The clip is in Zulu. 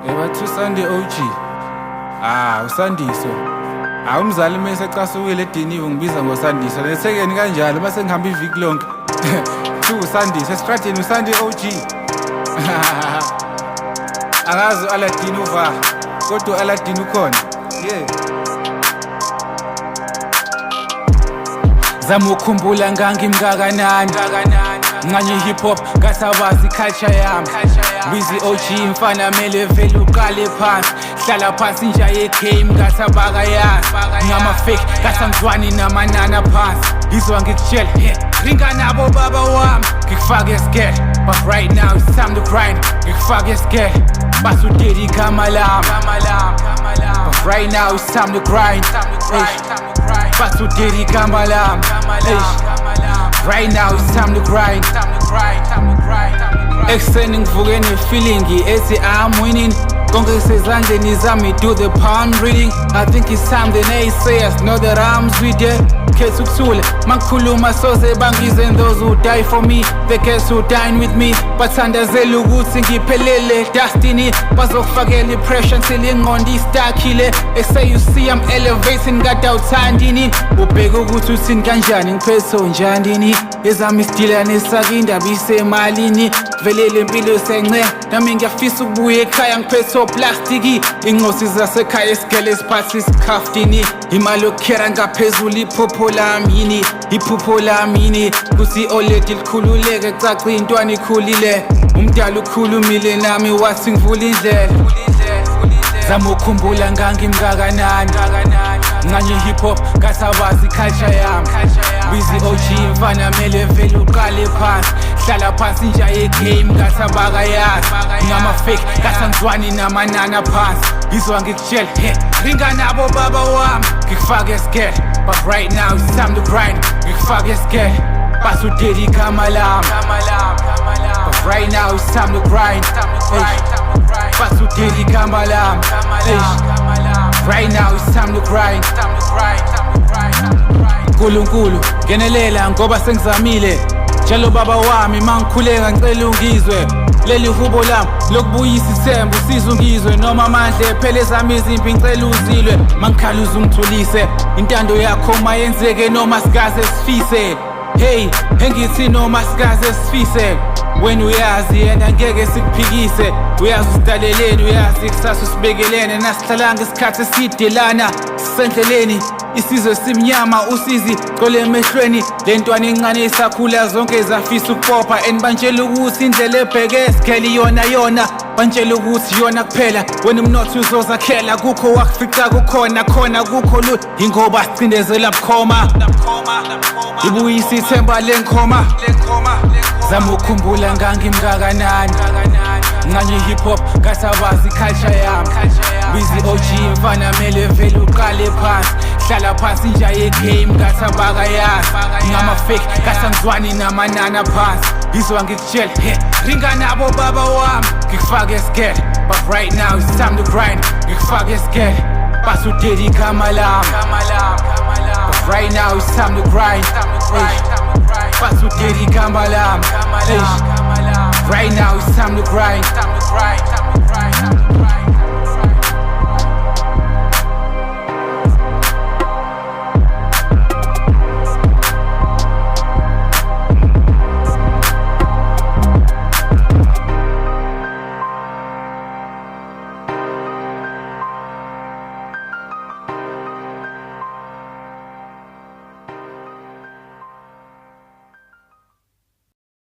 Ebathu Sunday OG. Usandiso. Umzali mase ecasukile ediniwe ngibiza ngoSandiso. Lesekeni kanjalo mase ngihamba iviki lonke. Usandiso estradini uSunday OG. Angazi Aladdin uva. Kodwa Aladdin ukhona. Zama ukukhumbula ngangimngakanani nganye hip hop ngasabazi culture yami Busy OG mfana mele vele uqale phansi hlala phansi nje game ngasabaka yazi ngama fake ngasangizwani namanana phansi izwa ngikutshela ringa nabo baba wami ngikufake scared but right now it's time to grind ngikufake scared basudeli igama lami but right now it's time to grind basudeli igama lami right now it's time to grind Ekuseni ngivuke ne-feeling ethi I'm winning Konke sezandleni zami do the palm reading I think it's time the naysayers know that I'm with ya Khetha ukuthula mangikhuluma soze bangize and those who die for me The guys who dine with me bathandazela ukuthi ngiphelele destiny bazokufakela i-pressure until ingqondo istakile They say you see I'm elevating kade awuthandini ubheke ukuthi uthini kanjani ngiphethe njandini ezami isidila nesaka indaba isemalini velele impilo sence nami ngiyafisa ukubuya ekhaya ngiphethe oplastiki inqosi zasekhaya esigele esiphathi isikhaftini imali yokukhera ngaphezulu iphupho lami yini iphupho lami yini kuthi oledi likhululeke caca intwana ikhulile umdala ukhulumile nami wathi ngivula indlela zama ukukhumbula ngangimngakanani nganye hip hop ngasabazi culture yami Busy OG mfana mele vele uqale phansi hlala phansi nje game ngasabaka yazi ngama fake ngasangizwani namanana phansi izwa ngikutshela ringa nabo baba wami ngikufake scared but right now it's time to grind ngikufake scared basudeli igama lami but right now it's time to grind basudeli igama lami right now it's time to grind Nkulunkulu ngenelela ngoba sengizamile njalo baba wami mangikhuleka ngicela ungizwe leli hubo lami lokubuyisa ithemba usiza ungizwe noma amandla ephele ezami izimpi ngicela uzilwe mangikhaluza ungithulise intando yakho mayenzeke noma sikaze sifise hey engithi noma sikaze sifise wena uyazi yena ngeke sikuphikise uyazi usidaleleni uyazi kusasa usibekelene nasihlalanga isikhathi eside lana sisendleleni isizwe simnyama usizi gcole emehlweni lentwana encane isakhula zonke zafisa ukupopha banitshela ukuthi indlela ebheke esikheli yona banitshela ukuthi yona kuphela wena umnotho uzozakhela kukho wakufica kukhona khona kukho lu ingoba sicindezela bukhoma ibuyisa ithemba lenkhoma zama ukukhumbula ngangimngakanani nganye hip hop ngasabazi culture yami Busy OG mfana mele vele uqale phansi hlala phansi nje game ngasabaka yazi ngama fake ngasangizwani namanana phansi izwa ngikutshela ringa nabo baba wami ngikufake scared but right now it's time to grind ngikufake scared basudeli igama lami but right now it's time to grind basudeli igama lami right now it's time to grind